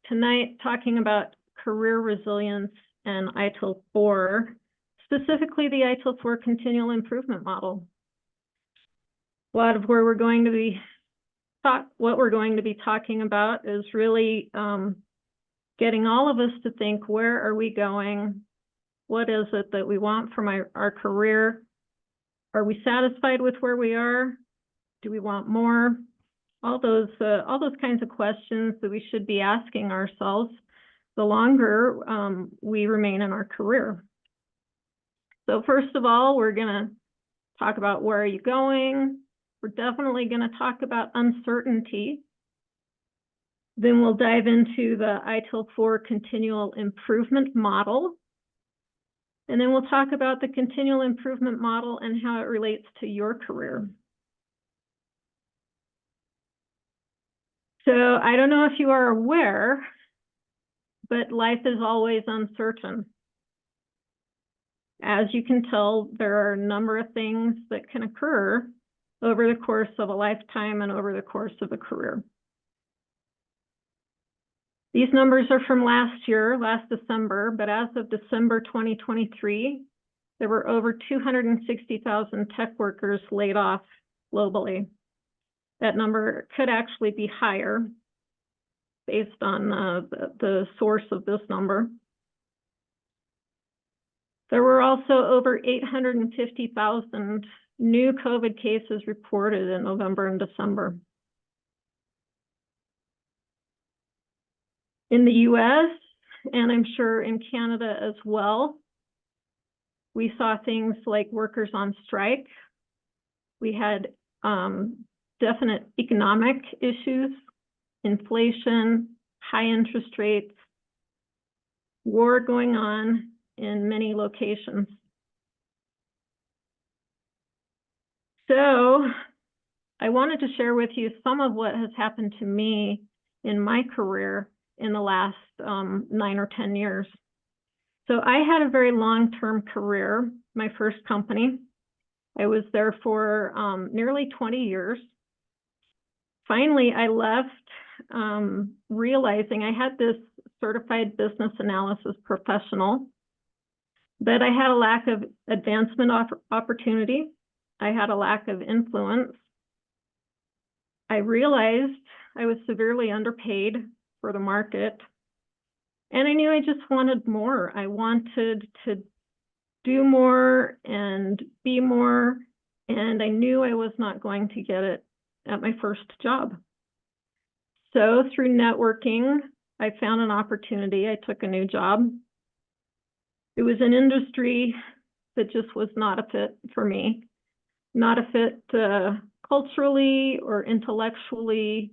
tonight talking about career resilience and ITIL 4, specifically the ITIL 4 Continual Improvement Model. A lot of where we're going to be what we're going to be talking about is really getting all of us to think, where are we going? What is it that we want from our career? Are we satisfied with where we are? Do we want more? All those kinds of questions that we should be asking ourselves the longer we remain in our career. So first of all, we're going to talk about where are you going? We're definitely going to talk about uncertainty. Then we'll dive into the ITIL 4 Continual Improvement Model. And then we'll talk about the Continual Improvement Model and how it relates to your career. So I don't know if you are aware, but life is always uncertain. As you can tell, there are a number of things that can occur over the course of a lifetime and over the course of a career. These numbers are from last December, but as of December 2023, there were over 260,000 tech workers laid off globally. That number could actually be higher based on the source of this number. There were also over 850,000 new COVID cases reported in November and December. In the US, and I'm sure in Canada as well, we saw things like workers on strike. We had definite economic issues, inflation, high interest rates, war going on in many locations. So I wanted to share with you some of what has happened to me in my career in the last 9 or 10 years. So I had a very long-term career, my first company. I was there for nearly 20 years. Finally, I left realizing I had this certified business analysis professional, but I had a lack of advancement opportunity. I had a lack of influence. I realized I was severely underpaid for the market, and I knew I just wanted more. I wanted to do more and be more, and I knew I was not going to get it at my first job. So through networking, I found an opportunity. I took a new job. It was an industry that just was not a fit for me, not a fit culturally or intellectually.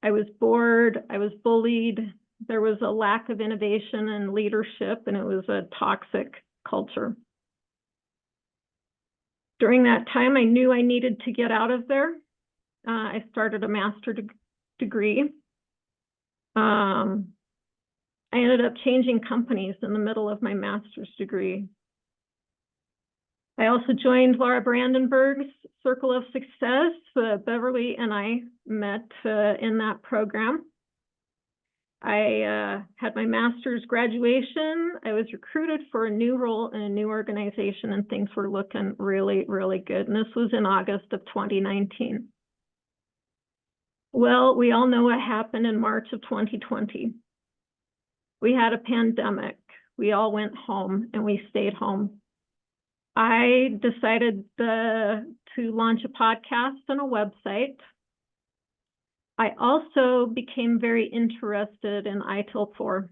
I was bored, I was bullied, there was a lack of innovation and leadership, and it was a toxic culture. During that time, I knew I needed to get out of there. I started a master's degree. I ended up changing companies in the middle of my master's degree. I also joined Laura Brandenburg's Circle of Success. Beverly and I met in that program. I had my master's graduation. I was recruited for a new role in a new organization, and things were looking really, really good. And this was in August of 2019. Well, we all know what happened in March of 2020. We had a pandemic. We all went home, and we stayed home. I decided to launch a podcast and a website. I also became very interested in ITIL 4.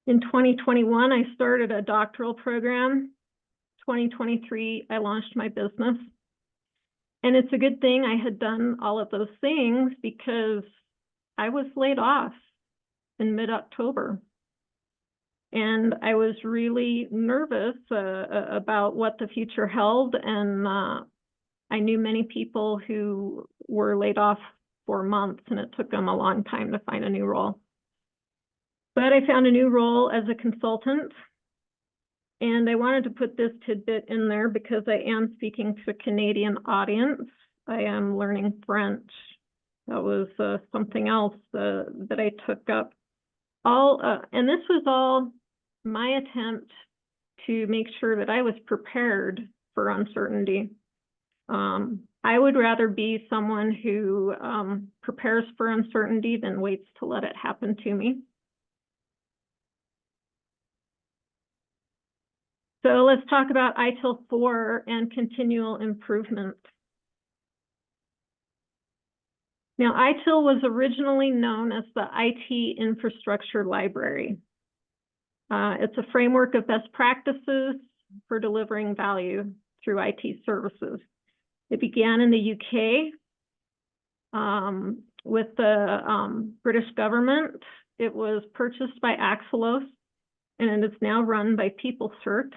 In 2021, I started a doctoral program. 2023, I launched my business. And it's a good thing I had done all of those things because I was laid off in mid-October. And I was really nervous about what the future held. And I knew many people who were laid off for months, and it took them a long time to find a new role. But I found a new role as a consultant. And I wanted to put this tidbit in there because I am speaking to a Canadian audience. I am learning French. That was something else that I took up. And this was all my attempt to make sure that I was prepared for uncertainty. I would rather be someone who prepares for uncertainty than waits to let it happen to me. So let's talk about ITIL 4 and continual improvement. Now, ITIL was originally known as the IT Infrastructure Library. It's a framework of best practices for delivering value through IT services. It began in the UK with the British government. It was purchased by Axelos, and it's now run by PeopleCert.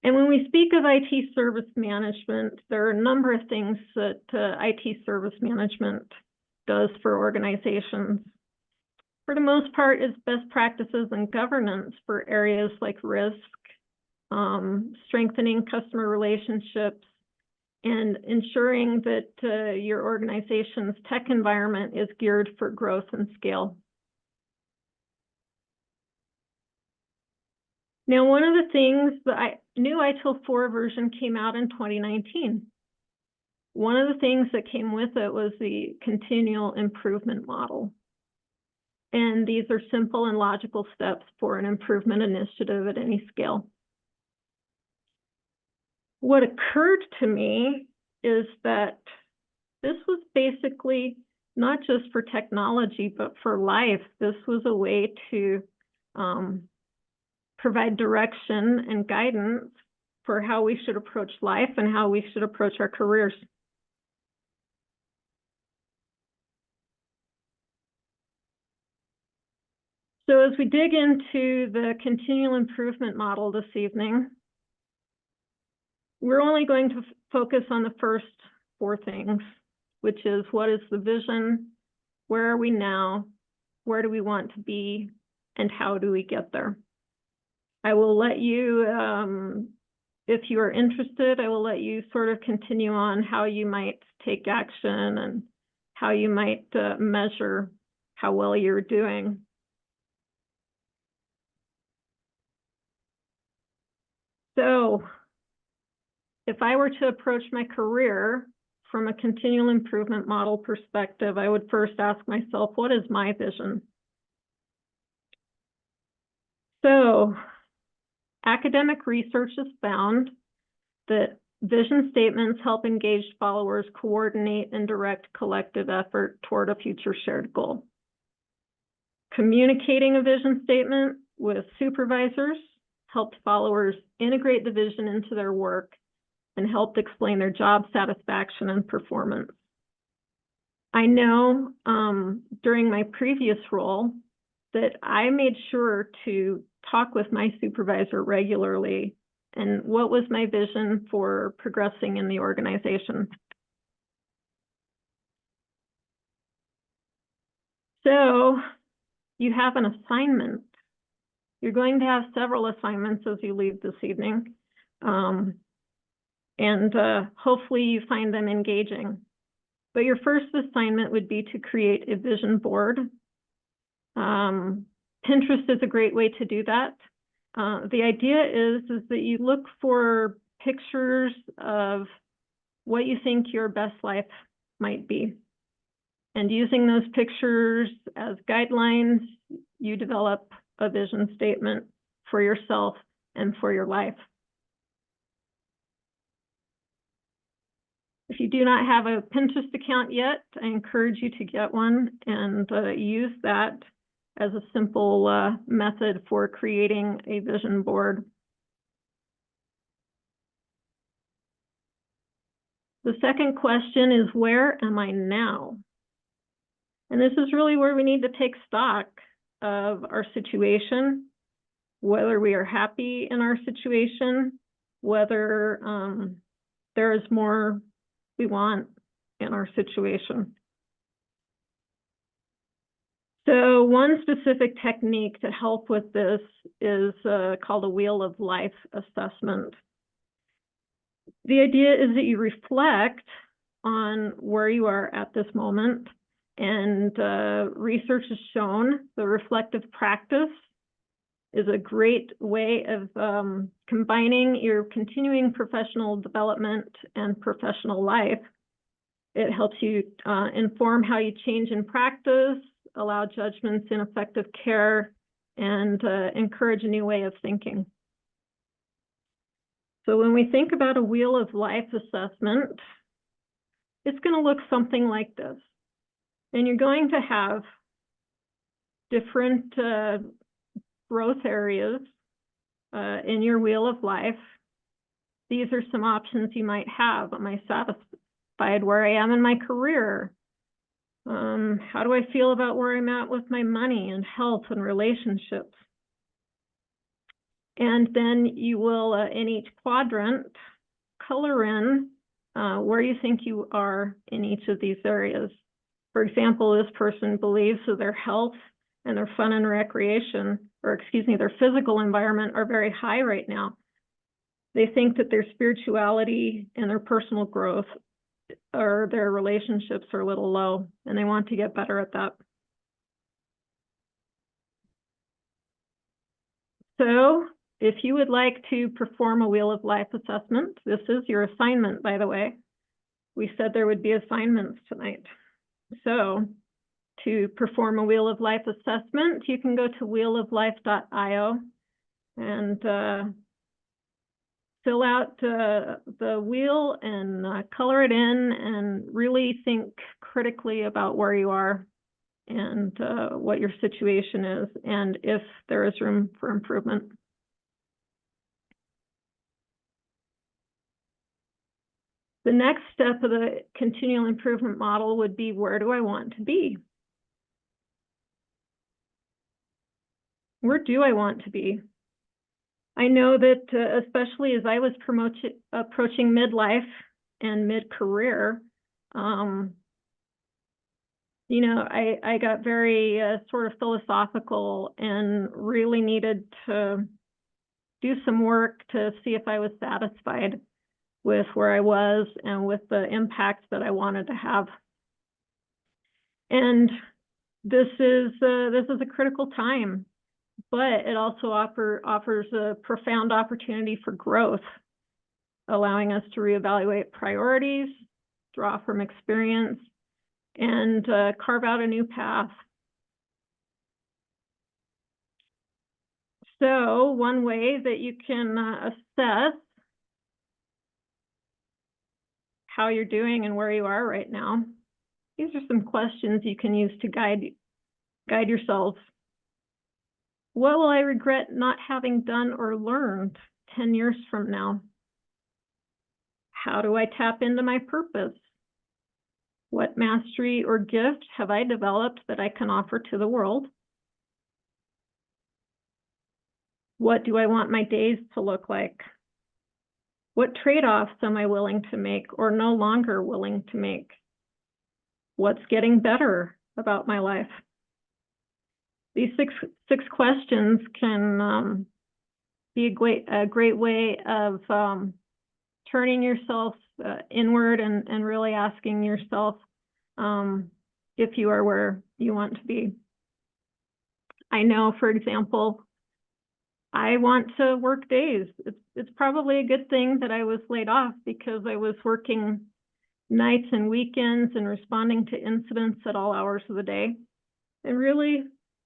And when we speak of IT service management, there are a number of things that IT service management does for organizations. For the most part, it's best practices and governance for areas like risk, strengthening customer relationships, and ensuring that your organization's tech environment is geared for growth and scale. Now, one of the things, the new ITIL 4 version came out in 2019. One of the things that came with it was the Continual Improvement Model. And these are simple and logical steps for an improvement initiative at any scale. What occurred to me is that this was basically not just for technology, but for life. This was a way to provide direction and guidance for how we should approach life and how we should approach our careers. So as we dig into the continual improvement model this evening, we're only going to focus on the first 4 things, which is what is the vision, where are we now, where do we want to be, and how do we get there? I will let you, if you are interested, I will let you sort of continue on how you might take action and how you might measure how well you're doing. So if I were to approach my career from a continual improvement model perspective, I would first ask myself, what is my vision? So academic research has found that vision statements help engaged followers coordinate and direct collective effort toward a future shared goal. Communicating a vision statement with supervisors helped followers integrate the vision into their work and helped explain their job satisfaction and performance. I know during my previous role that I made sure to talk with my supervisor regularly and what was my vision for progressing in the organization. So you have an assignment. You're going to have several assignments as you leave this evening. And hopefully you find them engaging. But your first assignment would be to create a vision board. Pinterest is a great way to do that. The idea is that you look for pictures of what you think your best life might be. And using those pictures as guidelines, you develop a vision statement for yourself and for your life. If you do not have a Pinterest account yet, I encourage you to get one and use that as a simple method for creating a vision board. The second question is, where am I now? And this is really where we need to take stock of our situation, whether we are happy in our situation, whether there is more we want in our situation. So one specific technique to help with this is called a Wheel of Life assessment. The idea is that you reflect on where you are at this moment, and research has shown the reflective practice is a great way of combining your continuing professional development and professional life. It helps you inform how you change in practice, allow judgments in effective care, and encourage a new way of thinking. So when we think about a Wheel of Life assessment, it's going to look something like this. And you're going to have different growth areas in your Wheel of Life. These are some options you might have. Am I satisfied where I am in my career? How do I feel about where I'm at with my money and health and relationships? And then you will, in each quadrant, color in where you think you are in each of these areas. For example, this person believes that their health and their fun and recreation, or excuse me, their physical environment are very high right now. They think that their spirituality and their personal growth or their relationships are a little low, and they want to get better at that. So if you would like to perform a Wheel of Life assessment, this is your assignment, by the way. We said there would be assignments tonight. So to perform a Wheel of Life assessment, you can go to wheeloflife.io and fill out the wheel and color it in, and really think critically about where you are and what your situation is, and if there is room for improvement. The next step of the continual improvement model would be, where do I want to be? Where do I want to be? I know that especially as I was approaching midlife and mid-career, you know, I got very sort of philosophical and really needed to do some work to see if I was satisfied with where I was and with the impact that I wanted to have. And this is a critical time, but it also offers a profound opportunity for growth, allowing us to reevaluate priorities, draw from experience, and carve out a new path. So one way that you can assess how you're doing and where you are right now, these are some questions you can use to guide yourselves. What will I regret not having done or learned 10 years from now? How do I tap into my purpose? What mastery or gift have I developed that I can offer to the world? What do I want my days to look like? What trade-offs am I willing to make or no longer willing to make? What's getting better about my life? These six questions can be a great way of turning yourself inward and really asking yourself if you are where you want to be. I know, for example, I want to work days. It's probably a good thing that I was laid off, because I was working nights and weekends and responding to incidents at all hours of the day. And really,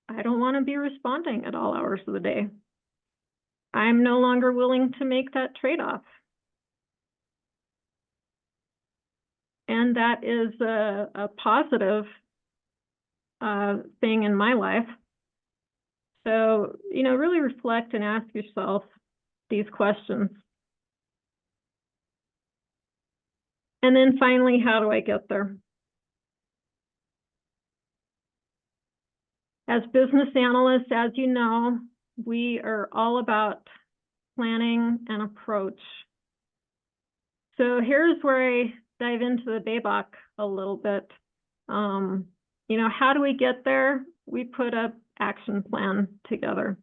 I don't want to be responding at all hours of the day. I'm no longer willing to make that trade-off. And that is a positive thing in my life. So, you know, really reflect and ask yourself these questions. And then finally, how do I get there? As business analysts, as you know, we are all about planning and approach. So here's where I dive into the BABOK a little bit. You know, how do we get there? We put an action plan together.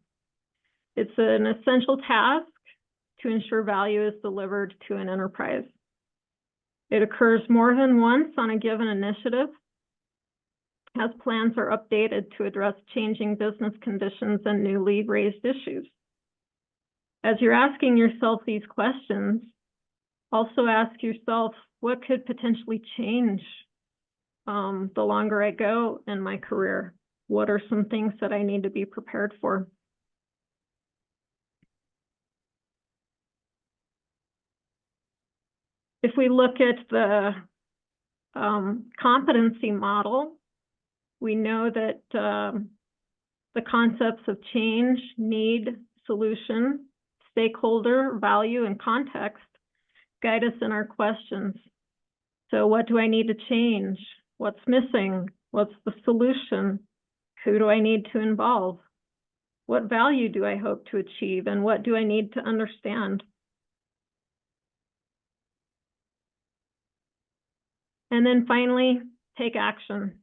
It's an essential task to ensure value is delivered to an enterprise. It occurs more than once on a given initiative, as plans are updated to address changing business conditions and newly raised issues. As you're asking yourself these questions, also ask yourself, what could potentially change the longer I go in my career? What are some things that I need to be prepared for? If we look at the competency model, we know that the concepts of change, need, solution, stakeholder, value, and context guide us in our questions. So what do I need to change? What's missing? What's the solution? Who do I need to involve? What value do I hope to achieve? And what do I need to understand? And then finally, take action.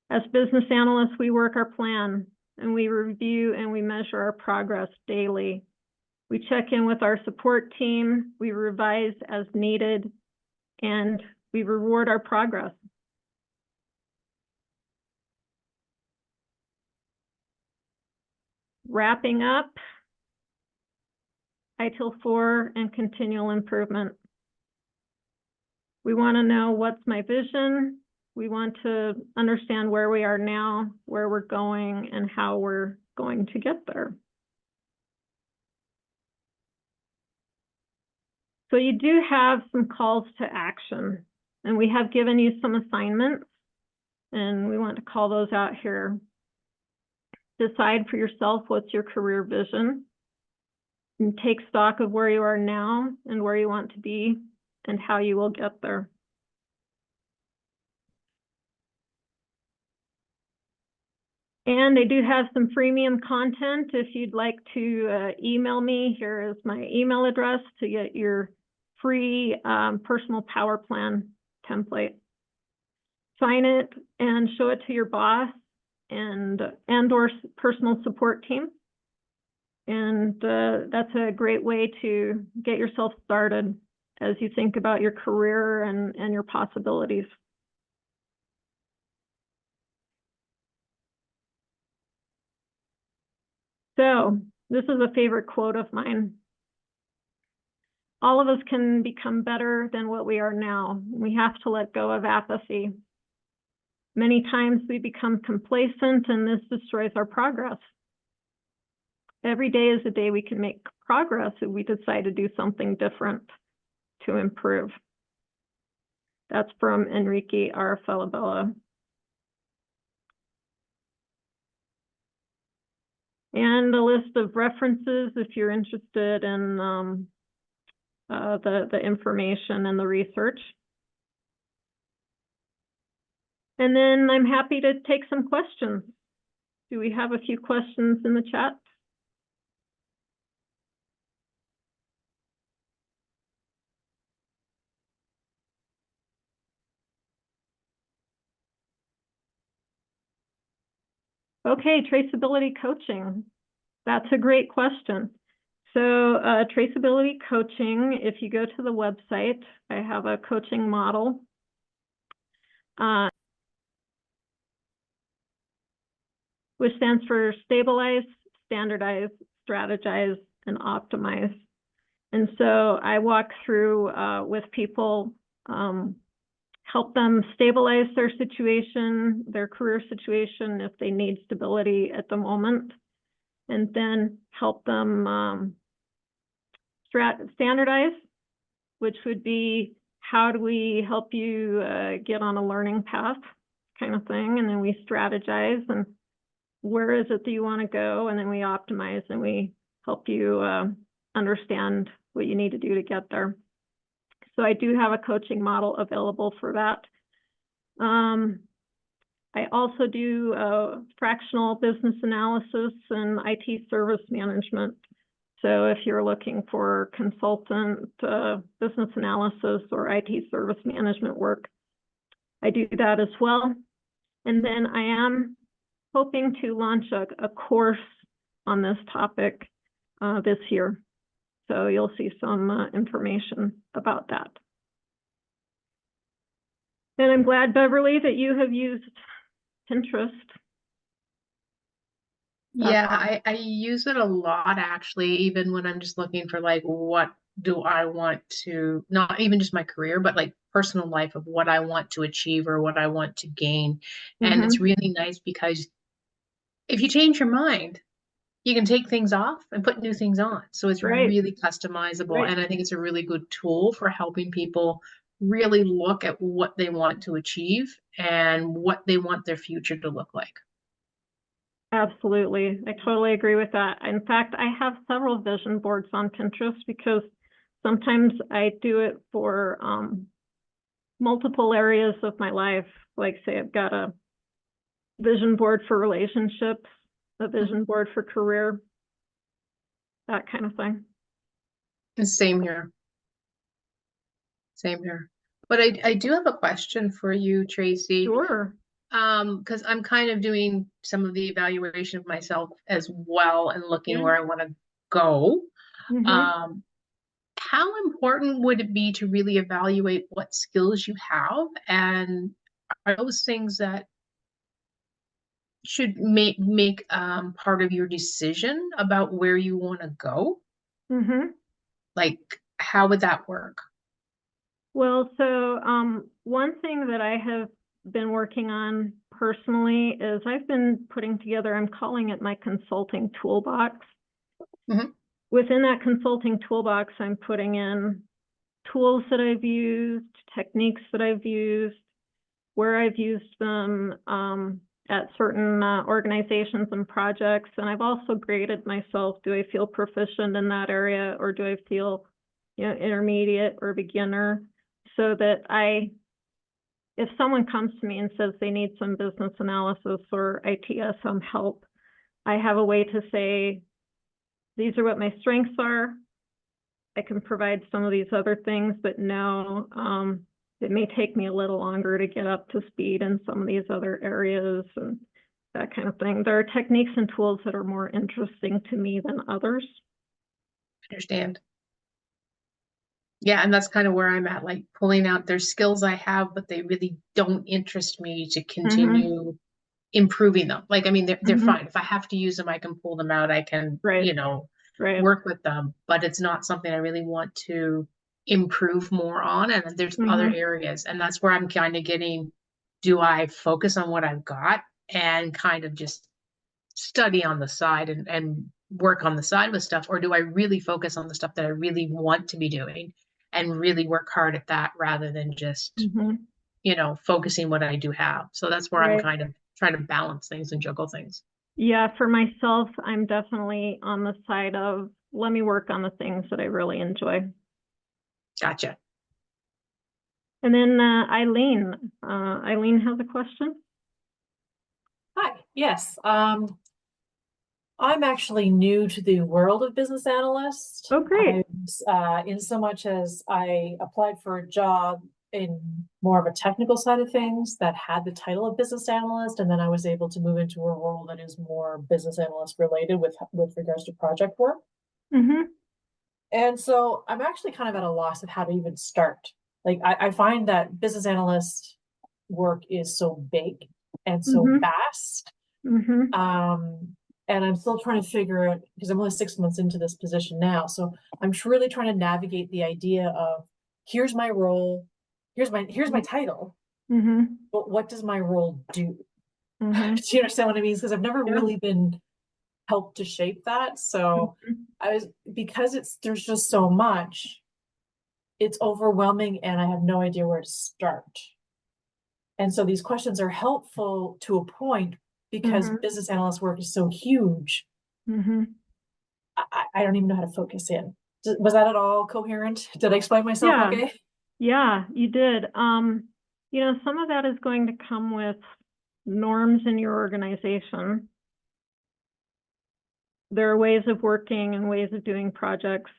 As business analysts, we work our plan and we review and we measure our progress daily. We check in with our support team, we revise as needed, and we reward our progress. Wrapping up, ITIL 4 and continual improvement. We want to know what's my vision. We want to understand where we are now, where we're going, and how we're going to get there. So you do have some calls to action, and we have given you some assignments, and we want to call those out here. Decide for yourself what's your career vision, and take stock of where you are now and where you want to be and how you will get there. And I do have some freemium content. If you'd like to email me, here is my email address to get your free personal power plan template. Sign it and show it to your boss and or personal support team. And that's a great way to get yourself started as you think about your career and your possibilities. So this is a favorite quote of mine. All of us can become better than what we are now. We have to let go of apathy. Many times we become complacent and this destroys our progress. Every day is a day we can make progress if we decide to do something different to improve. That's from Enrique R. Falabella. And a list of references if you're interested in the information and the research. And then I'm happy to take some questions. Do we have a few questions in the chat? Okay, traceability coaching. That's a great question. So traceability coaching, if you go to the website, I have a coaching model. Which stands for stabilize, standardize, strategize, and optimize. And so I walk through with people, help them stabilize their situation, their career situation, if they need stability at the moment, and then help them standardize, which would be how do we help you get on a learning path kind of thing, and then we strategize and where is it that you want to go, and then we optimize and we help you understand what you need to do to get there. So I do have a coaching model available for that. I also do fractional business analysis and IT service management. So if you're looking for consultant business analysis or IT service management work, I do that as well. And then I am hoping to launch a course on this topic this year. so you'll see some information about that. And I'm glad, Beverly, that you have used Pinterest. Yeah, I use it a lot actually, even when I'm just looking for like what do I want to, not even just my career, but like personal life of what I want to achieve or what I want to gain. And it's really nice because if you change your mind, you can take things off and put new things on. So it's really customizable. And I think it's a really good tool for helping people really look at what they want to achieve and what they want their future to look like. Absolutely. I totally agree with that. In fact, I have several vision boards on Pinterest because sometimes I do it for multiple areas of my life. Like say I've got a vision board for relationships, a vision board for career, that kind of thing. Same here. Same here. But I do have a question for you, Tracy. Sure. Because I'm kind of doing some of the evaluation of myself as well and looking where I want to go. How important would it be to really evaluate what skills you have, and are those things that should make part of your decision about where you want to go? Like, how would that work? Well, so one thing that I have been working on personally is I've been putting together, I'm calling it my consulting toolbox. Within that consulting toolbox, I'm putting in tools that I've used, techniques that I've used, where I've used them at certain organizations and projects. And I've also graded myself. Do I feel proficient in that area, or do I feel, you know, intermediate or beginner? So that if someone comes to me and says they need some business analysis or ITSM help, I have a way to say, these are what my strengths are. I can provide some of these other things, but no, it may take me a little longer to get up to speed in some of these other areas and that kind of thing. There are techniques and tools that are more interesting to me than others. Understand. Yeah, and that's kind of where I'm at, like pulling out there's skills I have, but they really don't interest me to continue improving them. Like, I mean, they're fine. If I have to use them, I can pull them out. I can, you know, work with them, but it's not something I really want to improve more on. And then there's other areas, and that's where I'm kind of getting, do I focus on what I've got and kind of just study on the side and work on the side with stuff, or do I really focus on the stuff that I really want to be doing and really work hard at that rather than just, you know, focusing what I do have. So that's where I'm kind of trying to balance things and juggle things. Yeah, for myself, I'm definitely on the side of let me work on the things that I really enjoy. Gotcha. And then Eileen has a question. Hi, yes. I'm actually new to the world of business analyst. Oh, great. In so much as I applied for a job in more of a technical side of things that had the title of business analyst, and then I was able to move into a role that is more business analyst related with regards to project work. And so I'm actually kind of at a loss of how to even start. Like I find that business analyst work is so big and so vast. And I'm still trying to figure out, because I'm only 6 months into this position now. So I'm really trying to navigate the idea of here's my role, here's my title, but what does my role do? Do you understand what I mean? Because I've never really been helped to shape that. So because there's just so much, it's overwhelming and I have no idea where to start. And so these questions are helpful to a point because business analyst work is so huge. I don't even know how to focus in. Was that at all coherent? Did I explain myself okay? Yeah, you did. You know, some of that is going to come with norms in your organization. There are ways of working and ways of doing projects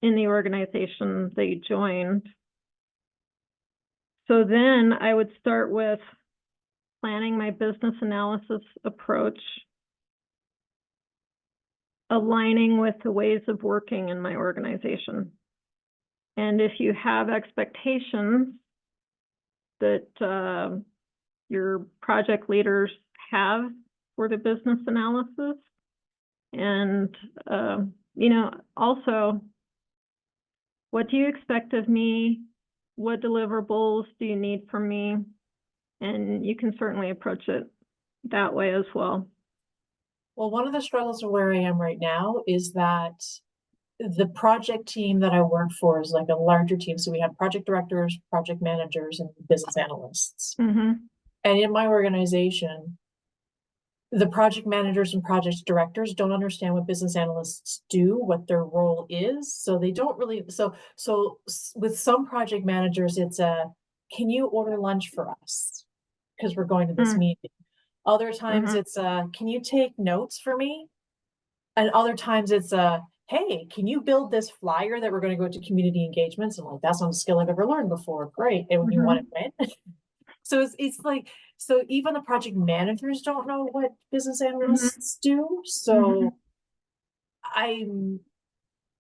in the organization that you joined. So then I would start with planning my business analysis approach. aligning with the ways of working in my organization. And if you have expectations that your project leaders have for the business analysis, and also, what do you expect of me? What deliverables do you need from me? And you can certainly approach it that way as well. Well, one of the struggles of where I am right now is that the project team that I work for is like a larger team. So we have project directors, project managers, and business analysts. Mm-hmm. And in my organization, the project managers and project directors don't understand what business analysts do, what their role is. So they don't really, so with some project managers, it's can you order lunch for us? Because we're going to this meeting. Other times it's can you take notes for me? And other times it's hey, can you build this flyer that we're going to go to community engagements? And like, that's not a skill I've ever learned before. Great. And when you want it win. So it's like, so even the project managers don't know what business analysts do. So I'm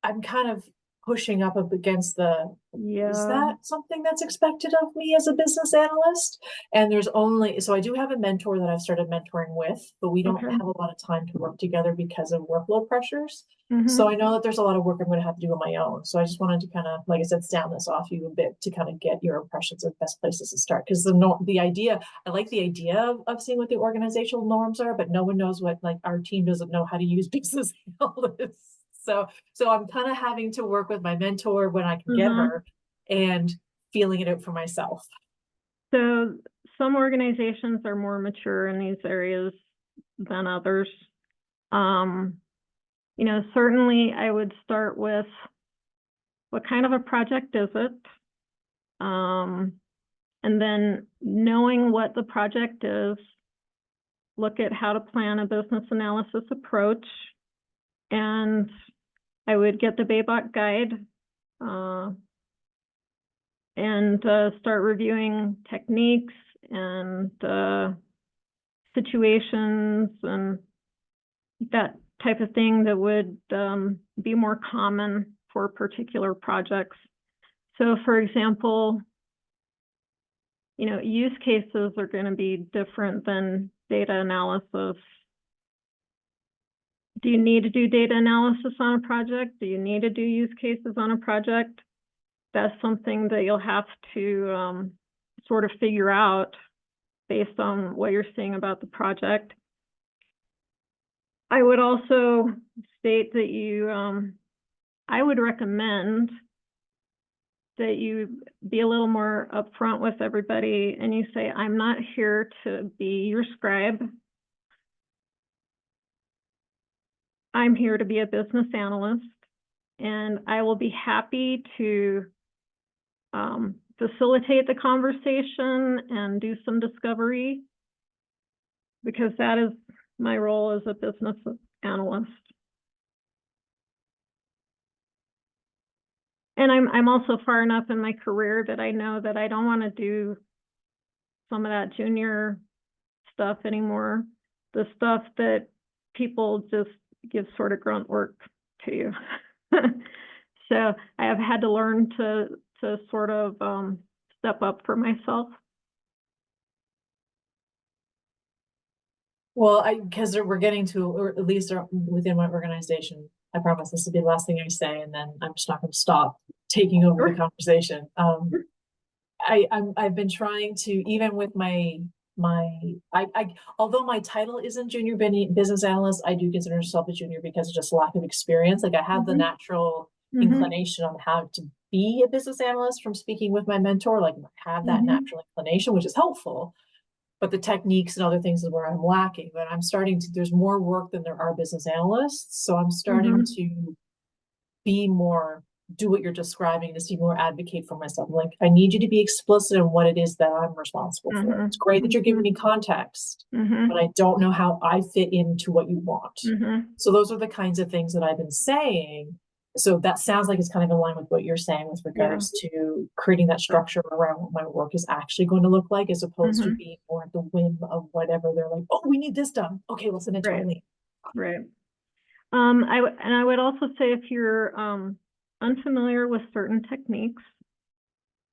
kind of pushing up against the, is that something that's expected of me as a business analyst? And there's only, so I do have a mentor that I've started mentoring with, but we don't have a lot of time to work together because of workload pressures. So I know that there's a lot of work I'm going to have to do on my own. So I just wanted to kind of, like I said, sound this off you a bit to kind of get your impressions of best places to start. Because the idea, I like the idea of seeing what the organizational norms are, but no one knows what, like our team doesn't know how to use business analysts. So I'm kind of having to work with my mentor when I can get her and feeling it out for myself. So some organizations are more mature in these areas than others. Certainly I would start with what kind of a project is it? And then knowing what the project is, look at how to plan a business analysis approach. And I would get the BABOK guide and start reviewing techniques and situations and that type of thing that would be more common for particular projects. So for example, use cases are going to be different than data analysis. Do you need to do data analysis on a project? Do you need to do use cases on a project? That's something that you'll have to sort of figure out based on what you're seeing about the project. I would also state that I would recommend that you be a little more upfront with everybody and you say, I'm not here to be your scribe. I'm here to be a business analyst, and I will be happy to facilitate the conversation and do some discovery, because that is my role as a business analyst. And I'm also far enough in my career that I know that I don't want to do some of that junior stuff anymore. The stuff that people just give sort of grunt work to you. So I have had to learn to sort of step up for myself. Well, because we're getting to, or at least within my organization, I promise this will be the last thing I say, and then I'm just not going to stop taking over the conversation. I've been trying to, even with although my title isn't junior business analyst, I do consider myself a junior because of just lack of experience. Like I have the natural inclination on how to be a business analyst from speaking with my mentor, like have that natural inclination, which is helpful. But the techniques and other things is where I'm lacking. But I'm starting to, there's more work than there are business analysts. So I'm starting to be more, do what you're describing, to see more advocate for myself. Like, I need you to be explicit in what it is that I'm responsible for. It's great that you're giving me context, but I don't know how I fit into what you want. So those are the kinds of things that I've been saying. So that sounds like it's kind of in line with what you're saying with regards to creating that structure around what my work is actually going to look like, as opposed to being more at the whim of whatever. They're like, oh, we need this done. Okay, we'll send it to me. Right. I would also say if you're unfamiliar with certain techniques,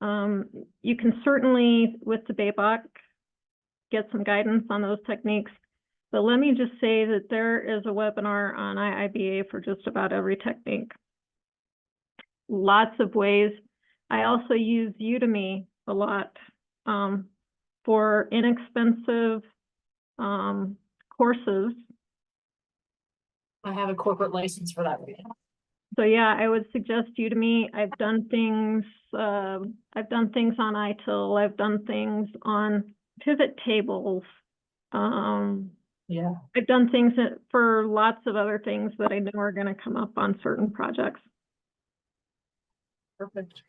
you can certainly, with the BABOK, get some guidance on those techniques. But let me just say that there is a webinar on IIBA for just about every technique. Lots of ways. I also use Udemy a lot for inexpensive courses. I have a corporate license for that. So yeah, I would suggest Udemy. I've done things on ITIL. I've done things on pivot tables. Yeah. I've done things for lots of other things that I know are going to come up on certain projects. Perfect.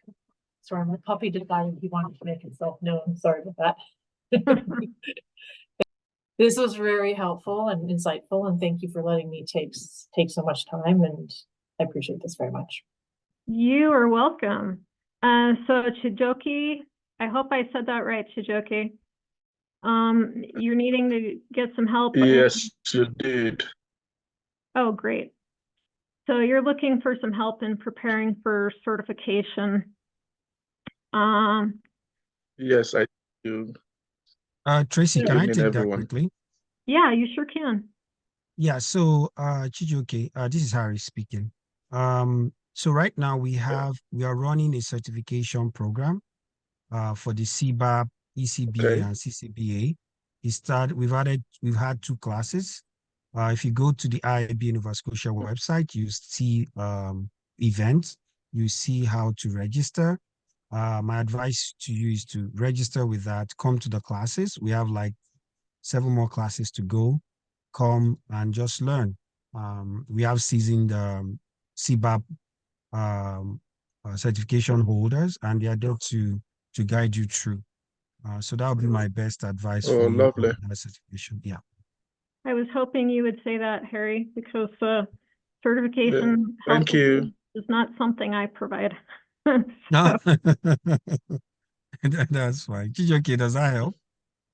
Sorry, my puppy decided he wanted to make himself known. Sorry about that. This was very helpful and insightful, and thank you for letting me take so much time, and I appreciate this very much. You are welcome. So Chijoki, I hope I said that right, Chijoki. You're needing to get some help. Yes, you did. Oh, great. So you're looking for some help in preparing for certification. Yes, I do. Tracy, Good can I evening, take everyone. that quickly? Yeah, you sure can. Yeah, so Chijoke, this is Harry speaking. So right now we are running a certification program for the CBAP, ECBA, Okay. and CCBA. We've had 2 classes. If you go to the IIB Nova Scotia website, you see events, you see how to register. My advice to you is to register with that, come to the classes. We have like 7 more classes to go. Come and just learn. We have seasoned CBAP certification holders, and they are there to guide you through. So that would be my best advice Oh, for you lovely. on that certification. Yeah. I was hoping you would say that, Harry, because Yeah, certification help thank you. is not something I provide. No, that's fine. Okay, does that help?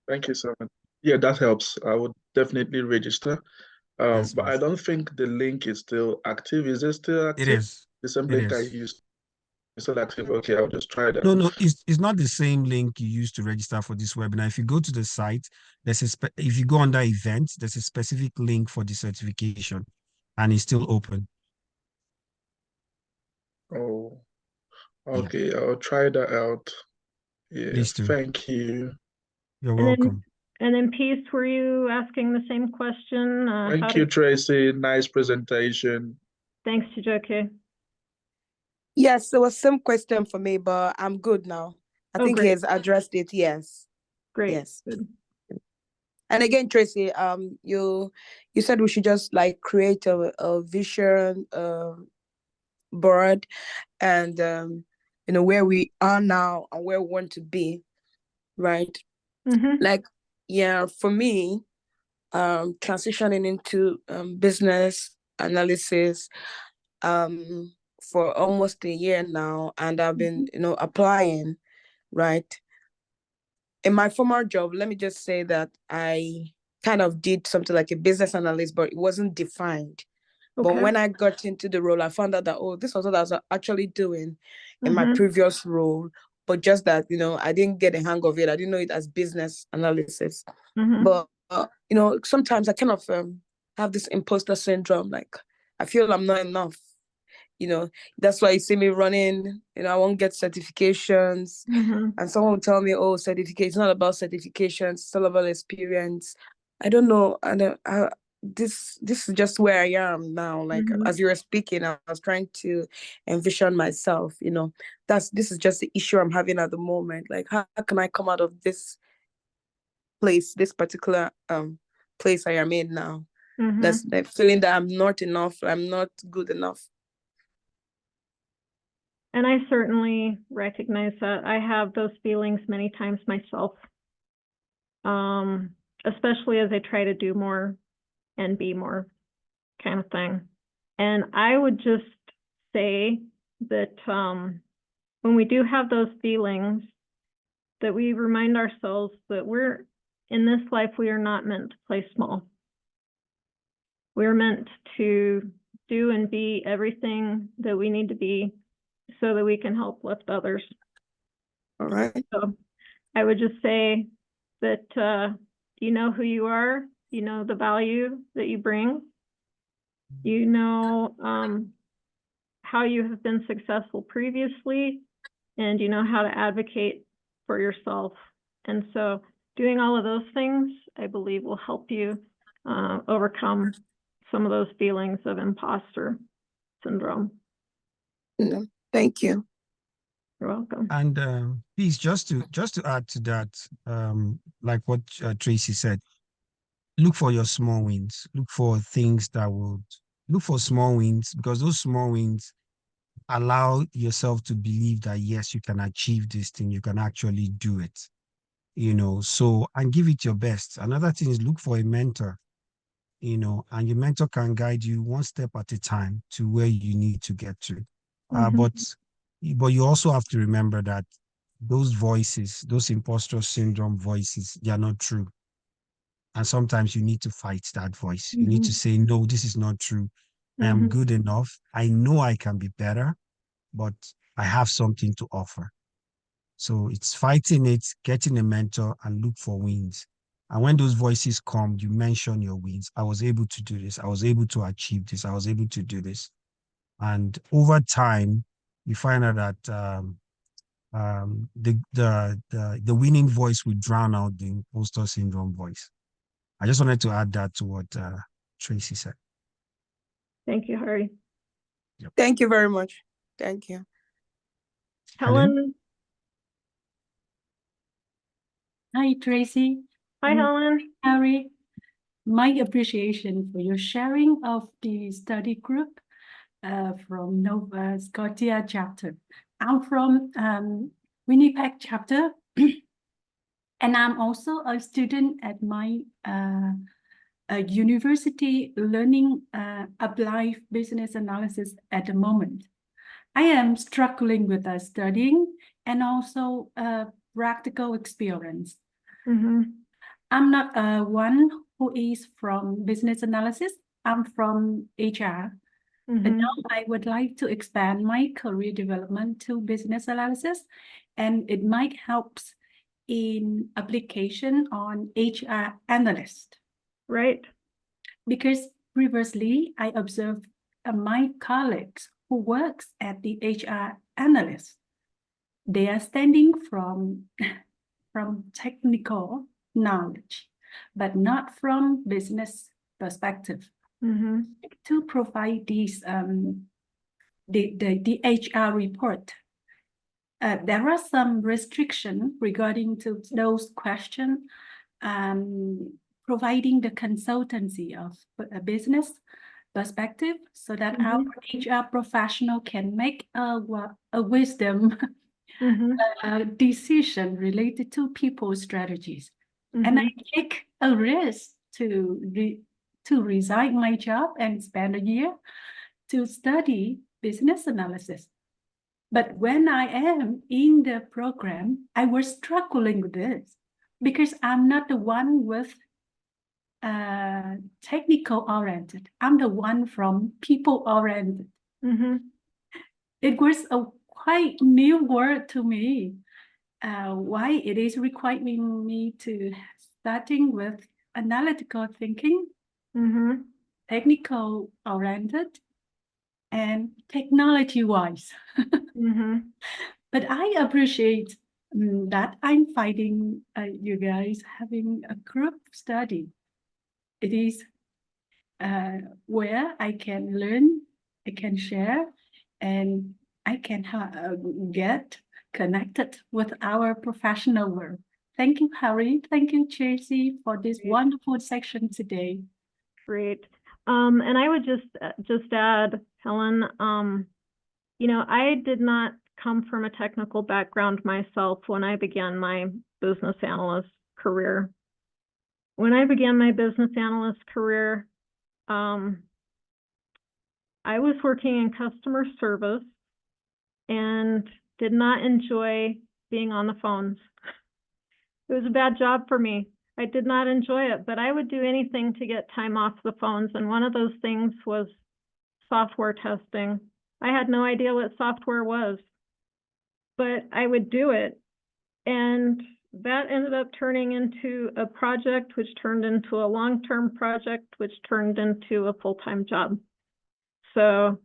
Thank you so much. Yeah, that helps. I would definitely register. Yes, But I please. don't think the link is still active. Is it still It active? is. The same It link I is. used is still active. Okay, I'll just try that. No, it's not the same link you use to register for this webinar. If you go to the site, if you go under events, there's a specific link for the certification, and it's still open. Oh, Yeah. okay. I'll try that out. Please Yes, do. thank you. You're And welcome. then Peace, were you asking the same question? Thank you, Tracy. Nice presentation. Thanks, Chijoke. Yes, there was some question for me, but I'm good now. I think he great. has addressed it. Yes. Great. Yes. Good. And again, Tracy, you said we should just like create a vision board and where we are now and where we want to be, right? Mm-hmm. Like, yeah, for me, transitioning into business analysis for almost a year now, and I've been applying, right? In my former job, let me just say that I kind of did something like a business analyst, but it wasn't defined. Okay. But when I got into the role, I found out that, this was what I was actually doing in my Mm-hmm. previous role, but just that, I didn't get the hang of it. I didn't know it as business analysis. Mm-hmm. But, sometimes I kind of have this imposter syndrome. Like, I feel I'm not enough. That's why you see me running, I won't get certifications. Mm-hmm. And someone will tell me, certificate, it's not about certifications, it's all about experience. I don't know. This is just where I am now. Like, Mm-hmm. as you were speaking, I was trying to envision myself, this is just the issue I'm having at the moment. Like, how can I come out of this place, this particular place I am in now? Mm-hmm. That's the feeling that I'm not enough, I'm not good enough. And I certainly recognize that. I have those feelings many times myself, especially as I try to do more and be more kind of thing. And I would just say that when we do have those feelings, that we remind ourselves that we're in this life, we are not meant to play small. We're meant to do and be everything that we need to be so that we can help lift others. All right. So I would just say that you know who you are, you know the value that you bring, you know how you have been successful previously, and you know how to advocate for yourself. And so doing all of those things, I believe, will help you overcome some of those feelings of imposter syndrome. No, thank you. You're welcome. And please, just to add to that, like what Tracy said, look for your small wins. Look for things that would look for small wins, because those small wins allow yourself to believe that yes, you can achieve this thing. You can actually do it. So, and give it your best. Another thing is look for a mentor. And your mentor can guide you one step at a time to where you need to get to. But you also have to remember that those voices, those imposter syndrome voices, they are not true. And sometimes you need to fight that voice. You need to say, no, this is not true. I am good enough. I know I can be better, but I have something to offer. So it's fighting it, getting a mentor, and look for wins. And when those voices come, you mention your wins. I was able to do this. I was able to achieve this. I was able to do this. And over time, you find out that the winning voice will drown out the imposter syndrome voice. I just wanted to add that to what Tracy said. Thank you, Hari. Yep. Thank you very much. Thank you. Helen. Hi, Tracy. Hi, Helen. Hari. My appreciation for your sharing of the study group from Nova Scotia chapter. I'm from Winnipeg chapter, and I'm also a student at my university learning applied business analysis at the moment. I am struggling with studying and also practical experience. I'm not one who is from business analysis. I'm from HR. But now I would like to expand my career development to business analysis, and it might help in application on HR analyst. Right. Because previously I observed my colleagues who works at the HR analyst. They are standing from technical knowledge, but not from business perspective. To provide these the HR report, there are some restrictions regarding to those questions, providing the consultancy of a business perspective, so that our HR professional can make a wisdom decision related to people's strategies. And I take a risk to resign my job and spend a year to study business analysis. But when I am in the program, I was struggling with this because I'm not the one with technical oriented. I'm the one from people oriented. It was a quite new word to me. Why it is requiring me to starting with analytical thinking, technical oriented, and technology wise. But I appreciate that I'm finding you guys having a group study. It is where I can learn, I can share, and I can get connected with our professional world. Thank you, Hari. Thank you, Tracy, for this wonderful section today. Great. And I would just add, Helen, I did not come from a technical background myself when I began my business analyst career. When I began my business analyst career, I was working in customer service and did not enjoy being on the phones. It was a bad job for me. I did not enjoy it, but I would do anything to get time off the phones. And one of those things was software testing. I had no idea what software was, but I would do it. And that ended up turning into a project, which turned into a long-term project, which turned into a full-time job. So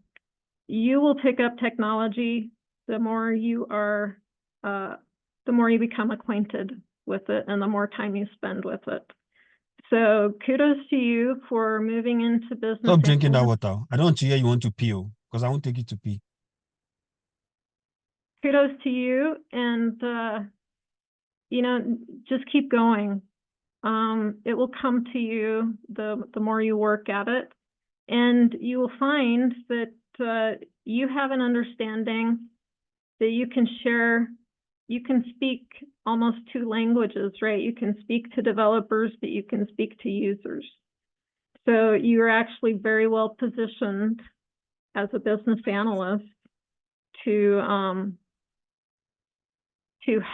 you will pick up technology the more you are, the more you become acquainted with it and the more time you spend with it. So kudos to you for moving into business. Stop drinking that analyst. water. I don't want to hear you want to pee, because I won't take you to pee. Kudos to you, and you know, just keep going. It will come to you the more you work at it, and you will find that you have an understanding that you can share. You can speak almost 2 languages, right? You can speak to developers, but you can speak to users. So you're actually very well positioned as a business analyst to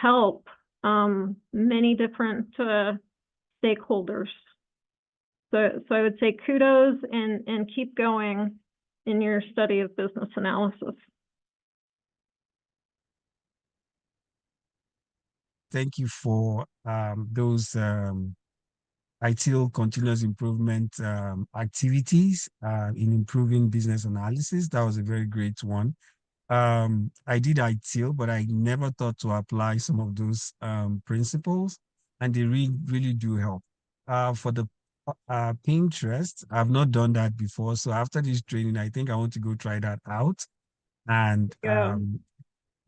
help many different stakeholders. So I would say kudos and keep going in your study of business analysis. Thank you for those ITIL continuous improvement activities in improving business analysis. That was a very great one. I did ITIL, but I never thought to apply some of those principles, and they really do help. For the Pinterest, I've not done that before. So after this training, I think I want to go try that out and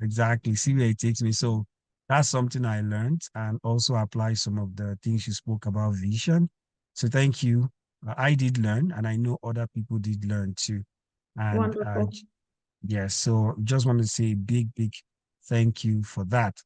exactly see where it takes me. So that's something I learned, and also apply some of the things you spoke about vision. So thank you. I did learn, and I know other people did learn too. And Wonderful. yes, so just want to say big thank you for that.